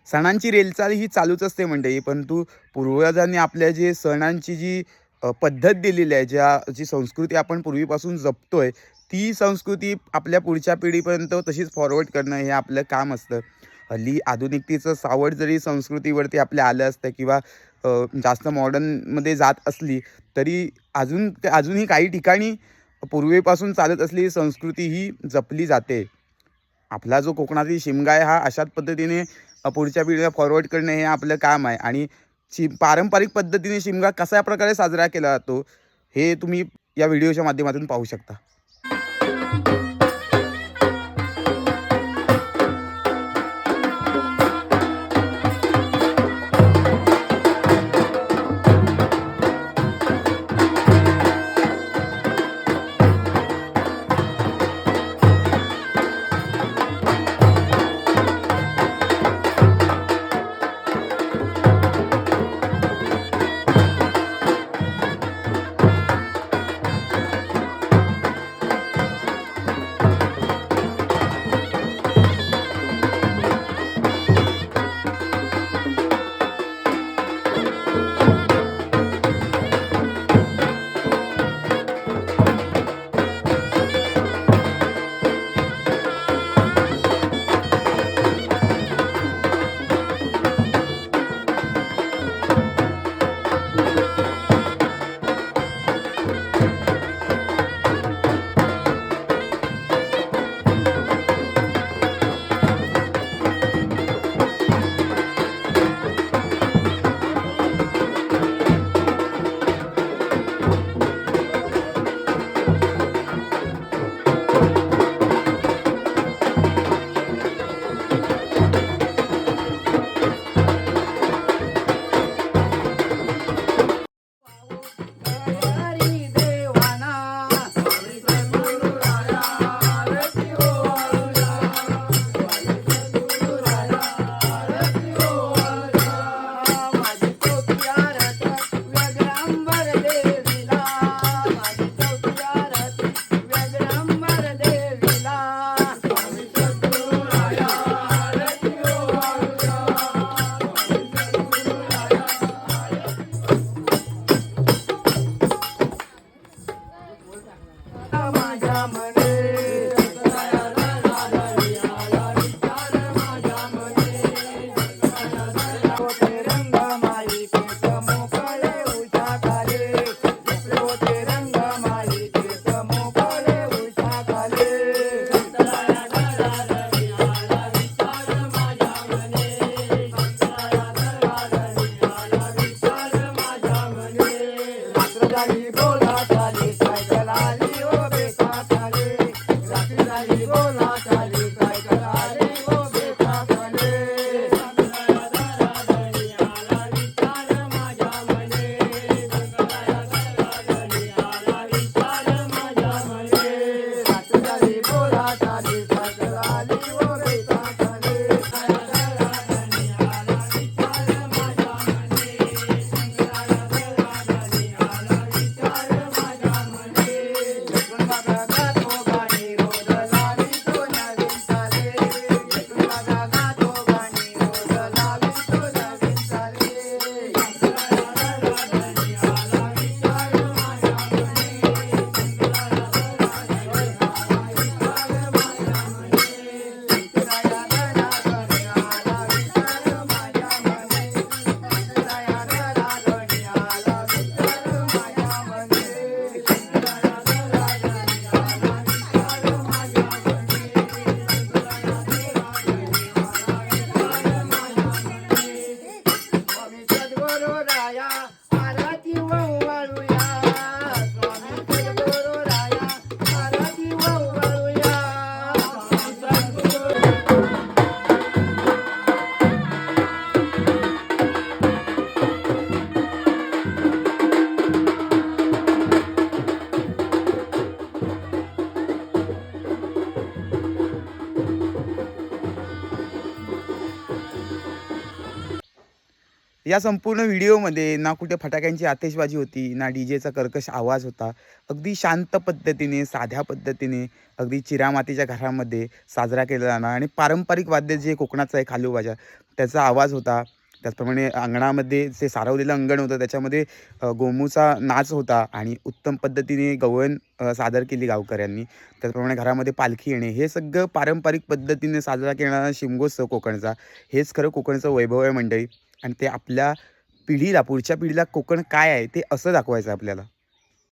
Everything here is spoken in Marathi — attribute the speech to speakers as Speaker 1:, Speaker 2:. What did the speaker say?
Speaker 1: सणांची रेलचाल ही चालूच असते मंडळी, परंतु पूर्वजांनी आपल्या जे सणांची जी पद्धत दिलेली आहे, जी संस्कृती आपण पूर्वीपासून जपतोय, ती संस्कृती आपल्या पुढच्या पिढीपर्यंत तशीच फॉरवर्ड करणं हे आपलं काम असतं. हल्ली आधुनिकतेचं सावट जरी संस्कृतीवरती आपल्या आलं असतं किंवा जास्त मॉडर्नमध्ये जात असली, तरी अजूनही काही ठिकाणी पूर्वीपासून चालत असलेली संस्कृती ही जपली जाते. आपला जो कोकणातील शिमगा आहे हा अशाच पद्धतीने पुढच्या पिढीला फॉरवर्ड करणे हे आपलं काम आहे. आणि पारंपरिक पद्धतीने शिमगा कशा प्रकारे साजरा केला जातो हे तुम्ही या व्हिडिओच्या माध्यमातून पाहू शकता. या संपूर्ण व्हिडिओमध्ये ना कुठे फटाक्यांची आतिषबाजी होती, ना डीजेचा कर्कश आवाज होता. अगदी शांत पद्धतीने, साध्या पद्धतीने, अगदी चिरामातीच्या घरामध्ये साजरा केला जाणार आणि पारंपरिक वाद्य जे कोकणाचं आहे खालूबाजा, त्याचा आवाज होता. त्याचप्रमाणे अंगणामध्ये जे सारवलेलं अंगण होतं त्याच्यामध्ये गोमूचा नाच होता आणि उत्तम पद्धतीने गवळण सादर केली गावकऱ्यांनी. त्याचप्रमाणे घरामध्ये पालखी येणे, हे सगळं पारंपरिक पद्धतीने साजरा केलेला शिमगोत्सव कोकणचा. हेच खरं कोकणचं वैभव आहे मंडळी. आणि ते आपल्या पिढीला, पुढच्या पिढीला कोकण काय आहे ते असं दाखवायचं आपल्याला.